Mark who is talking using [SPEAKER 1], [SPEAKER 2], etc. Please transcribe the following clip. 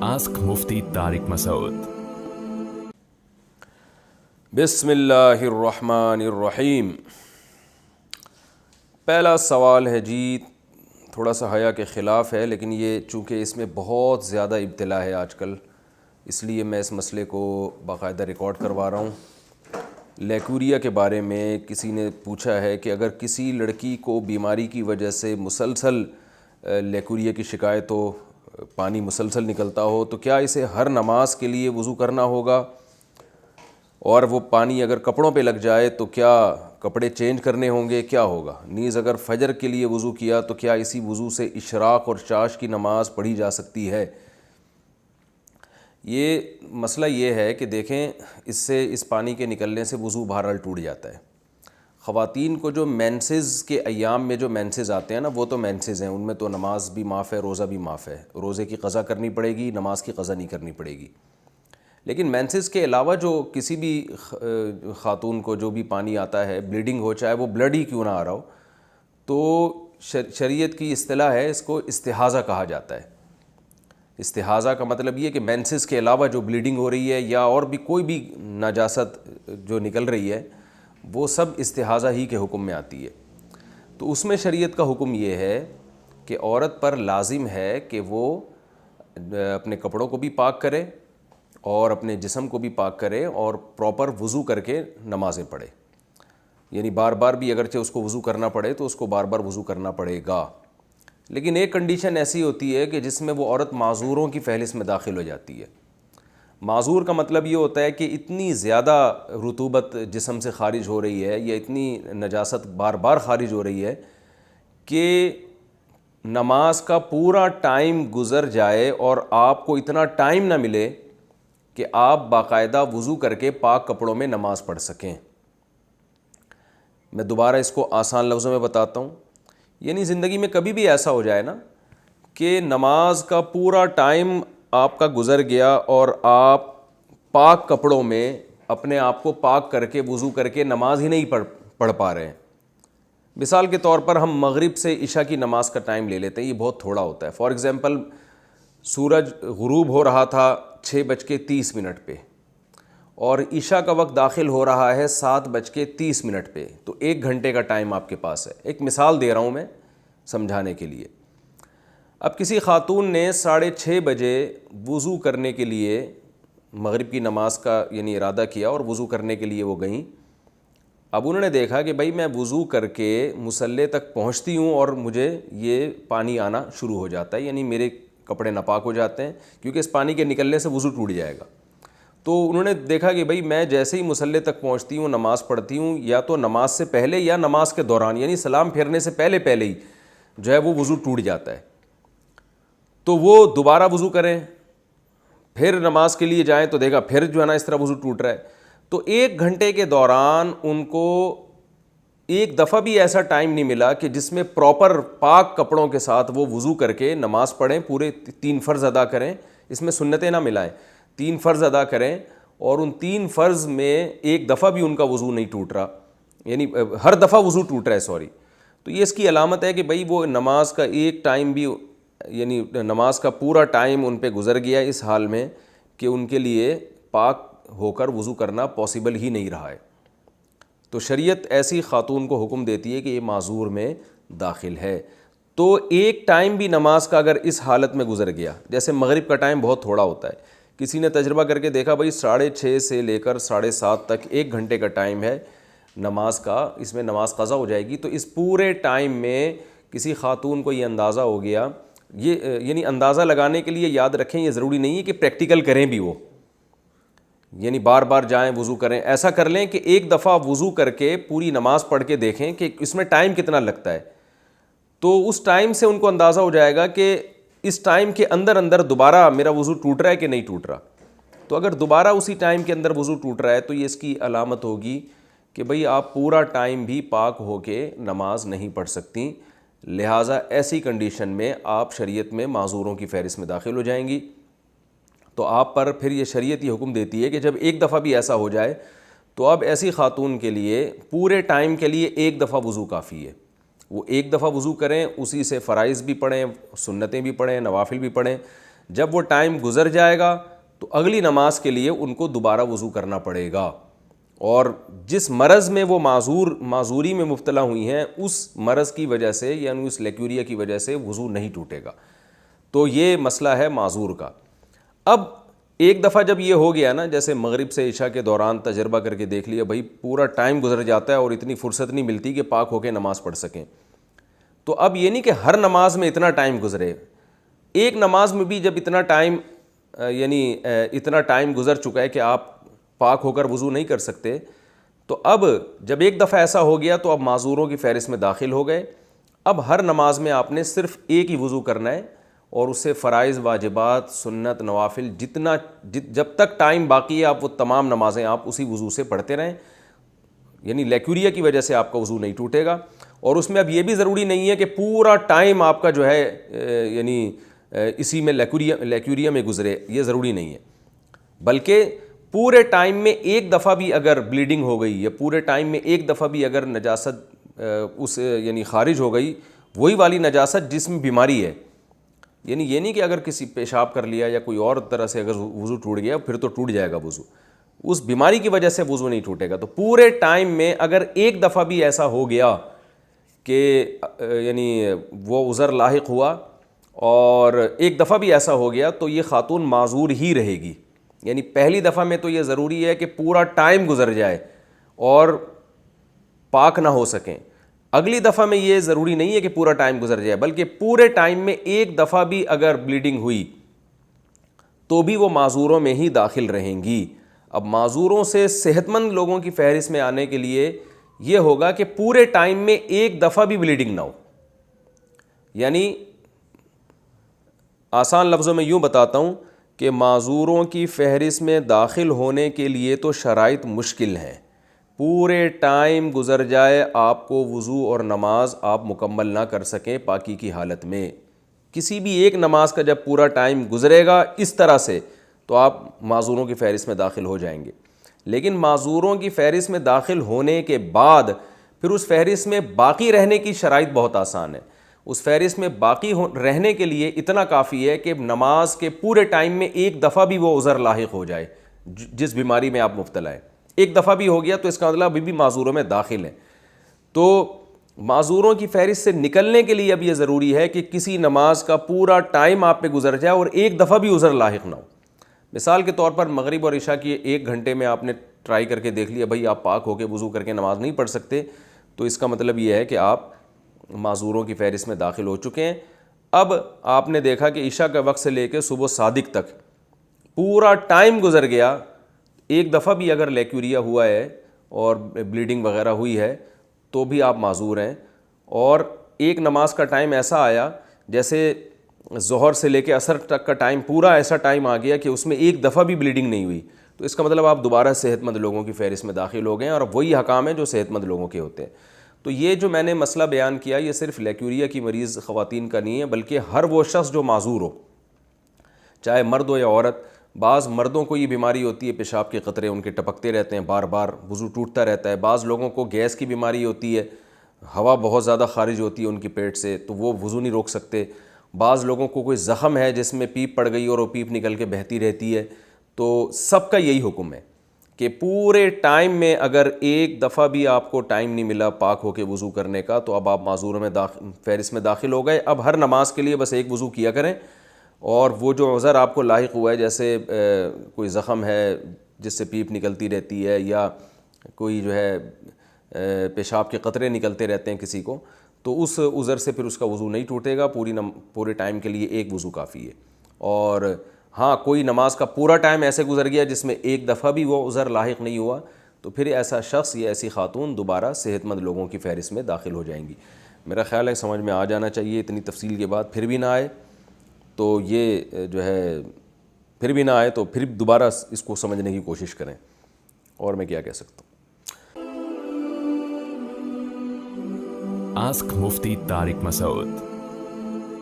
[SPEAKER 1] Ask Mufti Tariq Masood.
[SPEAKER 2] بسم اللہ الرحمن الرحیم۔ پہلا سوال ہے جی، تھوڑا سا حیا کے خلاف ہے، لیکن یہ چونکہ اس میں بہت زیادہ ابتلا ہے آج کل، اس لیے میں اس مسئلے کو باقاعدہ ریکارڈ کروا رہا ہوں۔ لیکوریا کے بارے میں کسی نے پوچھا ہے کہ اگر کسی لڑکی کو بیماری کی وجہ سے مسلسل لیکوریا کی شکایت ہو، پانی مسلسل نکلتا ہو، تو کیا اسے ہر نماز کے لیے وضو کرنا ہوگا؟ اور وہ پانی اگر کپڑوں پہ لگ جائے تو کیا کپڑے چینج کرنے ہوں گے؟ کیا ہوگا؟ نیز اگر فجر کے لیے وضو کیا تو کیا اسی وضو سے اشراق اور چاش کی نماز پڑھی جا سکتی ہے؟ یہ مسئلہ یہ ہے کہ دیکھیں، اس پانی کے نکلنے سے وضو بہرحال ٹوٹ جاتا ہے۔ خواتین کو جو مینسز کے ایام میں جو مینسز آتے ہیں نا، وہ تو مینسز ہیں، ان میں تو نماز بھی معاف ہے، روزہ بھی معاف ہے، روزے کی قضا کرنی پڑے گی، نماز کی قضا نہیں کرنی پڑے گی۔ لیکن مینسز کے علاوہ جو کسی بھی خاتون کو جو بھی پانی آتا ہے، بلیڈنگ ہو، چاہے وہ بلڈ ہی کیوں نہ آ رہا ہو، تو شریعت کی اصطلاح ہے، اس کو استحاضہ کہا جاتا ہے۔ استحاضہ کا مطلب یہ کہ مینسز کے علاوہ جو بلیڈنگ ہو رہی ہے یا اور بھی کوئی بھی نجاست جو نکل رہی ہے، وہ سب استحاضہ ہی کے حکم میں آتی ہے۔ تو اس میں شریعت کا حکم یہ ہے کہ عورت پر لازم ہے کہ وہ اپنے کپڑوں کو بھی پاک کرے اور اپنے جسم کو بھی پاک کرے اور پراپر وضو کر کے نمازیں پڑھے۔ یعنی بار بار بھی اگرچہ اس کو وضو کرنا پڑے تو اس کو بار بار وضو کرنا پڑے گا۔ لیکن ایک کنڈیشن ایسی ہوتی ہے کہ جس میں وہ عورت معذوروں کی فہرست میں داخل ہو جاتی ہے۔ معذور کا مطلب یہ ہوتا ہے کہ اتنی زیادہ رطوبت جسم سے خارج ہو رہی ہے یا اتنی نجاست بار بار خارج ہو رہی ہے کہ نماز کا پورا ٹائم گزر جائے اور آپ کو اتنا ٹائم نہ ملے کہ آپ باقاعدہ وضو کر کے پاک کپڑوں میں نماز پڑھ سکیں۔ میں دوبارہ اس کو آسان لفظوں میں بتاتا ہوں۔ یعنی زندگی میں کبھی بھی ایسا ہو جائے نا کہ نماز کا پورا ٹائم آپ کا گزر گیا اور آپ پاک کپڑوں میں اپنے آپ کو پاک کر کے وضو کر کے نماز ہی نہیں پڑھ پا رہے ہیں۔ مثال کے طور پر ہم مغرب سے عشاء کی نماز کا ٹائم لے لیتے ہیں، یہ بہت تھوڑا ہوتا ہے۔ فار ایگزامپل، سورج غروب ہو رہا تھا 6:30 پہ اور عشاء کا وقت داخل ہو رہا ہے 7:30 پہ، تو 1 گھنٹے کا ٹائم آپ کے پاس ہے۔ ایک مثال دے رہا ہوں میں سمجھانے کے لیے۔ اب کسی خاتون نے 6:30 بجے وضو کرنے کے لیے مغرب کی نماز کا یعنی ارادہ کیا اور وضو کرنے کے لیے وہ گئیں۔ اب انہوں نے دیکھا کہ بھائی میں وضو کر کے مصلی تک پہنچتی ہوں اور مجھے یہ پانی آنا شروع ہو جاتا ہے، یعنی میرے کپڑے ناپاک ہو جاتے ہیں کیونکہ اس پانی کے نکلنے سے وضو ٹوٹ جائے گا۔ تو انہوں نے دیکھا کہ بھائی میں جیسے ہی مصلی تک پہنچتی ہوں، نماز پڑھتی ہوں، یا تو نماز سے پہلے یا نماز کے دوران، یعنی سلام پھیرنے سے پہلے ہی جو ہے وہ وضو ٹوٹ جاتا ہے۔ تو وہ دوبارہ وضو کریں، پھر نماز کے لیے جائیں تو دیکھا پھر جو ہے نا اس طرح وضو ٹوٹ رہا ہے۔ تو 1 گھنٹے کے دوران ان کو ایک دفعہ بھی ایسا ٹائم نہیں ملا کہ جس میں پراپر پاک کپڑوں کے ساتھ وہ وضو کر کے نماز پڑھیں، پورے 3 فرض ادا کریں، اس میں سنتیں نہ ملائیں، 3 فرض ادا کریں، اور ان 3 فرض میں ایک دفعہ بھی ان کا وضو نہیں ٹوٹ رہا، یعنی ہر دفعہ وضو ٹوٹ رہا ہے، تو یہ اس کی علامت ہے کہ بھئی وہ نماز کا ایک ٹائم بھی، یعنی نماز کا پورا ٹائم ان پہ گزر گیا اس حال میں کہ ان کے لیے پاک ہو کر وضو کرنا پاسبل ہی نہیں رہا ہے۔ تو شریعت ایسی خاتون کو حکم دیتی ہے کہ یہ معذور میں داخل ہے۔ تو ایک ٹائم بھی نماز کا اگر اس حالت میں گزر گیا، جیسے مغرب کا ٹائم بہت تھوڑا ہوتا ہے، کسی نے تجربہ کر کے دیکھا بھائی 6:30 سے لے کر 7:30 تک 1 گھنٹے کا ٹائم ہے نماز کا، اس میں نماز قضا ہو جائے گی، تو اس پورے ٹائم میں کسی خاتون کو یہ اندازہ ہو گیا، یہ یعنی اندازہ لگانے کے لیے یاد رکھیں، یہ ضروری نہیں ہے کہ پریکٹیکل کریں بھی، وہ یعنی بار بار جائیں وضو کریں، ایسا کر لیں کہ ایک دفعہ وضو کر کے پوری نماز پڑھ کے دیکھیں کہ اس میں ٹائم کتنا لگتا ہے، تو اس ٹائم سے ان کو اندازہ ہو جائے گا کہ اس ٹائم کے اندر دوبارہ میرا وضو ٹوٹ رہا ہے کہ نہیں ٹوٹ رہا۔ تو اگر دوبارہ اسی ٹائم کے اندر وضو ٹوٹ رہا ہے تو یہ اس کی علامت ہوگی کہ بھئی آپ پورا ٹائم بھی پاک ہو کے نماز نہیں پڑھ سکتی، لہٰذا ایسی کنڈیشن میں آپ شریعت میں معذوروں کی فہرست میں داخل ہو جائیں گی۔ تو آپ پر پھر یہ شریعت یہ حکم دیتی ہے کہ جب ایک دفعہ بھی ایسا ہو جائے تو اب ایسی خاتون کے لیے پورے ٹائم کے لیے 1 دفعہ وضو کافی ہے، وہ 1 دفعہ وضو کریں، اسی سے فرائض بھی پڑھیں، سنتیں بھی پڑھیں، نوافل بھی پڑھیں، جب وہ ٹائم گزر جائے گا تو اگلی نماز کے لیے ان کو دوبارہ وضو کرنا پڑے گا، اور جس مرض میں وہ معذوری میں مبتلا ہوئی ہیں اس مرض کی وجہ سے یعنی اس لیکوریا کی وجہ سے وضو نہیں ٹوٹے گا۔ تو یہ مسئلہ ہے معذور کا۔ اب ایک دفعہ جب یہ ہو گیا نا، جیسے مغرب سے عشاء کے دوران تجربہ کر کے دیکھ لیا، بھائی پورا ٹائم گزر جاتا ہے اور اتنی فرصت نہیں ملتی کہ پاک ہو کے نماز پڑھ سکیں، تو اب یہ نہیں کہ ہر نماز میں اتنا ٹائم گزرے، ایک نماز میں بھی جب اتنا ٹائم گزر چکا ہے کہ آپ پاک ہو کر وضو نہیں کر سکتے، تو اب جب ایک دفعہ ایسا ہو گیا تو اب معذوروں کی فہرست میں داخل ہو گئے۔ اب ہر نماز میں آپ نے صرف ایک ہی وضو کرنا ہے، اور اس سے فرائض، واجبات، سنت، نوافل جب تک ٹائم باقی ہے آپ وہ تمام نمازیں آپ اسی وضو سے پڑھتے رہیں، یعنی لیکوریا کی وجہ سے آپ کا وضو نہیں ٹوٹے گا۔ اور اس میں اب یہ بھی ضروری نہیں ہے کہ پورا ٹائم آپ کا جو ہے یعنی اسی میں لیکوریا میں گزرے، یہ ضروری نہیں ہے، بلکہ پورے ٹائم میں ایک دفعہ بھی اگر بلیڈنگ ہو گئی یا پورے ٹائم میں ایک دفعہ بھی اگر نجاست اس یعنی خارج ہو گئی، وہی والی نجاست جس میں بیماری ہے، یعنی یہ نہیں کہ اگر کسی پیشاب کر لیا یا کوئی اور طرح سے اگر وضو ٹوٹ گیا پھر تو ٹوٹ جائے گا وضو، اس بیماری کی وجہ سے وضو نہیں ٹوٹے گا۔ تو پورے ٹائم میں اگر ایک دفعہ بھی ایسا ہو گیا کہ یعنی وہ عذر لاحق ہوا اور ایک دفعہ بھی ایسا ہو گیا تو یہ خاتون معذور ہی رہے گی، یعنی پہلی دفعہ میں تو یہ ضروری ہے کہ پورا ٹائم گزر جائے اور پاک نہ ہو سکیں، اگلی دفعہ میں یہ ضروری نہیں ہے کہ پورا ٹائم گزر جائے، بلکہ پورے ٹائم میں ایک دفعہ بھی اگر بلیڈنگ ہوئی تو بھی وہ معذوروں میں ہی داخل رہیں گی۔ اب معذوروں سے صحت مند لوگوں کی فہرست میں آنے کے لیے یہ ہوگا کہ پورے ٹائم میں ایک دفعہ بھی بلیڈنگ نہ ہو، یعنی آسان لفظوں میں یوں بتاتا ہوں کہ معذوروں کی فہرست میں داخل ہونے کے لیے تو شرائط مشکل ہیں، پورے ٹائم گزر جائے آپ کو وضو اور نماز آپ مکمل نہ کر سکیں پاکی کی حالت میں، کسی بھی ایک نماز کا جب پورا ٹائم گزرے گا اس طرح سے تو آپ معذوروں کی فہرست میں داخل ہو جائیں گے۔ لیکن معذوروں کی فہرست میں داخل ہونے کے بعد پھر اس فہرست میں باقی رہنے کی شرائط بہت آسان ہے۔ اس فہرست میں باقی رہنے کے لیے اتنا کافی ہے کہ نماز کے پورے ٹائم میں ایک دفعہ بھی وہ عذر لاحق ہو جائے جس بیماری میں آپ مبتلا ہیں، ایک دفعہ بھی ہو گیا تو اس کا مطلب ابھی بھی معذوروں میں داخل ہے۔ تو معذوروں کی فہرست سے نکلنے کے لیے اب یہ ضروری ہے کہ کسی نماز کا پورا ٹائم آپ پہ گزر جائے اور ایک دفعہ بھی عذر لاحق نہ ہو۔ مثال کے طور پر مغرب اور عشاء کی ایک گھنٹے میں آپ نے ٹرائی کر کے دیکھ لیا بھائی آپ پاک ہو کے وضو کر کے نماز نہیں پڑھ سکتے، تو اس کا مطلب یہ ہے کہ آپ معذوروں کی فہرست میں داخل ہو چکے ہیں۔ اب آپ نے دیکھا کہ عشاء کے وقت سے لے کے صبح صادق تک پورا ٹائم گزر گیا، ایک دفعہ بھی اگر لیکوریا ہوا ہے اور بلیڈنگ وغیرہ ہوئی ہے تو بھی آپ معذور ہیں، اور ایک نماز کا ٹائم ایسا آیا جیسے ظہر سے لے کے عصر تک کا ٹائم پورا ایسا ٹائم آ گیا کہ اس میں ایک دفعہ بھی بلیڈنگ نہیں ہوئی، تو اس کا مطلب آپ دوبارہ صحت مند لوگوں کی فہرست میں داخل ہو گئے ہیں، اور وہی حکام ہیں جو صحت مند لوگوں کے ہوتے ہیں۔ تو یہ جو میں نے مسئلہ بیان کیا یہ صرف لیکوریا کی مریض خواتین کا نہیں ہے، بلکہ ہر وہ شخص جو معذور ہو، چاہے مرد ہو یا عورت۔ بعض مردوں کو یہ بیماری ہوتی ہے، پیشاب کے قطرے ان کے ٹپکتے رہتے ہیں، بار بار وضو ٹوٹتا رہتا ہے۔ بعض لوگوں کو گیس کی بیماری ہوتی ہے، ہوا بہت زیادہ خارج ہوتی ہے ان کی پیٹ سے تو وہ وضو نہیں روک سکتے۔ بعض لوگوں کو کوئی زخم ہے جس میں پیپ پڑ گئی اور وہ پیپ نکل کے بہتی رہتی ہے۔ تو سب کا یہی حکم ہے کہ پورے ٹائم میں اگر ایک دفعہ بھی آپ کو ٹائم نہیں ملا پاک ہو کے وضو کرنے کا تو اب آپ معذوروں میں فہرست میں داخل ہو گئے۔ اب ہر نماز کے لیے بس ایک وضو کیا کریں، اور وہ جو عذر آپ کو لاحق ہوا ہے جیسے کوئی زخم ہے جس سے پیپ نکلتی رہتی ہے یا کوئی جو ہے پیشاب کے قطرے نکلتے رہتے ہیں کسی کو، تو اس عذر سے پھر اس کا وضو نہیں ٹوٹے گا، پورے ٹائم کے لیے ایک وضو کافی ہے۔ اور ہاں کوئی نماز کا پورا ٹائم ایسے گزر گیا جس میں ایک دفعہ بھی وہ عذر لاحق نہیں ہوا تو پھر ایسا شخص یا ایسی خاتون دوبارہ صحت مند لوگوں کی فہرست میں داخل ہو جائیں گی۔ میرا خیال ہے سمجھ میں آ جانا چاہیے، اتنی تفصیل کے بعد پھر بھی نہ آئے تو یہ جو ہے پھر بھی نہ آئے تو پھر دوبارہ اس کو سمجھنے کی کوشش کریں، اور میں کیا کہہ سکتا ہوں۔
[SPEAKER 1] Ask Mufti Tariq Masoud.